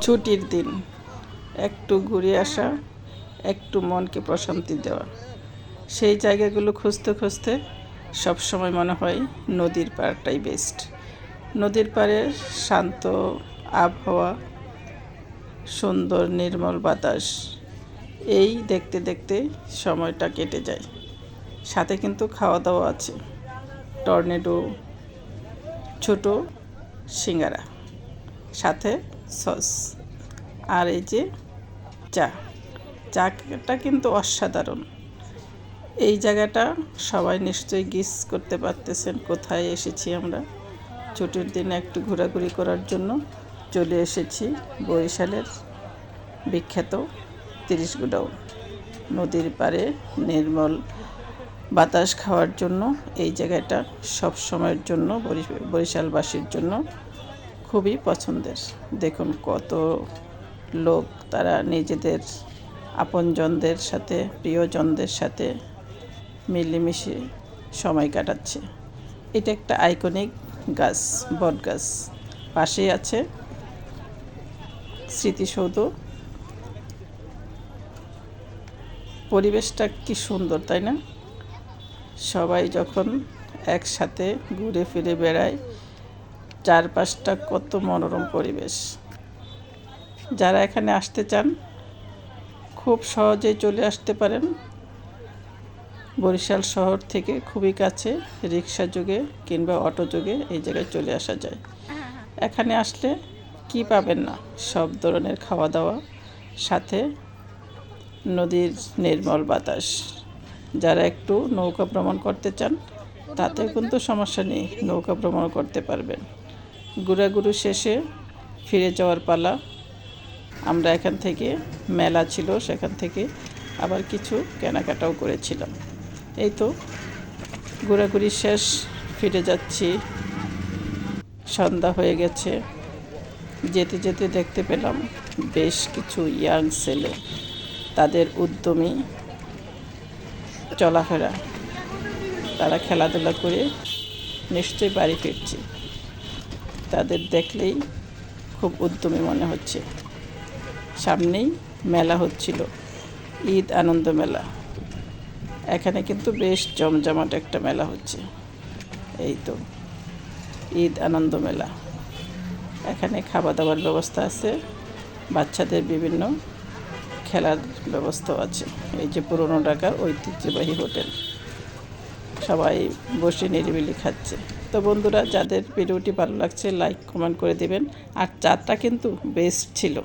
ছুটির দিন একটু ঘুরে আসা, একটু মনকে প্রশান্তি দেওয়া, সেই জায়গাগুলো খুঁজতে খুঁজতে সবসময় মনে হয় নদীর পাড়টাই বেস্ট। নদীর পাড়ের শান্ত আবহাওয়া, সুন্দর নির্মল বাতাস, এই দেখতে দেখতে সময়টা কেটে যায়। সাথে কিন্তু খাওয়া দাওয়া আছে, টর্নেডো, ছোট সিঙ্গারা, সাথে সস, আর এই যে চাটা কিন্তু অসাধারণ। এই জায়গাটা সবাই নিশ্চয়ই গেস করতে পারতেছেন কোথায় এসেছি আমরা। ছুটির দিনে একটু ঘোরাঘুরি করার জন্য চলে এসেছি বরিশালের বিখ্যাত 30 গোডাউন। নদীর পাড়ে নির্মল বাতাস খাওয়ার জন্য এই জায়গাটা সব সময়ের জন্য বরিশালবাসীর জন্য খুবই পছন্দের। দেখুন কত লোক, তারা নিজেদের আপনজনদের সাথে, প্রিয়জনদের সাথে মিলেমিশে সময় কাটাচ্ছে। এটা একটা আইকনিক গাছ, বট গাছ। পাশেই আছে স্মৃতিসৌধ। পরিবেশটা কি সুন্দর, তাই না? সবাই যখন একসাথে ঘুরে ফিরে বেড়ায়, চারপাশটা কত মনোরম পরিবেশ। যারা এখানে আসতে চান খুব সহজেই চলে আসতে পারেন। বরিশাল শহর থেকে খুবই কাছে, রিক্সা যোগে কিংবা অটো যোগে এই জায়গায় চলে আসা যায়। এখানে আসলে কি পাবেন না, সব ধরনের খাওয়া দাওয়া, সাথে নদীর নির্মল বাতাস। যারা একটু নৌকা ভ্রমণ করতে চান তাতেও কিন্তু সমস্যা নেই, নৌকা ভ্রমণ করতে পারবেন। ঘোরাঘুরি শেষে ফিরে যাওয়ার পালা। আমরা এখান থেকে, মেলা ছিল সেখান থেকে আবার কিছু কেনাকাটাও করেছিলাম। এই তো ঘোরাঘুরি শেষ, ফিরে যাচ্ছি। সন্ধ্যা হয়ে গেছে। যেতে যেতে দেখতে পেলাম বেশ কিছু ইয়াং ছেলে, তাদের উদ্যমী চলাফেরা, তারা খেলাধুলা করে নিশ্চয়ই বাড়ি ফিরছে। তাদের দেখলেই খুব উদ্যমী মনে হচ্ছে। সামনেই মেলা হচ্ছিল, ঈদ আনন্দ মেলা। এখানে কিন্তু বেশ জমজমাট একটা মেলা হচ্ছে। এই তো ঈদ আনন্দ মেলা। এখানে খাওয়া দাওয়ার ব্যবস্থা আছে, বাচ্চাদের বিভিন্ন খেলার ব্যবস্থাও আছে। এই যে পুরনো ঢাকার ঐতিহ্যবাহী হোটেল, সবাই বসে নিরিবিলি খাচ্ছে। তো বন্ধুরা, যাদের ভিডিওটি ভালো লাগছে লাইক কমেন্ট করে দিবেন। আর চাটা কিন্তু বেস্ট ছিল।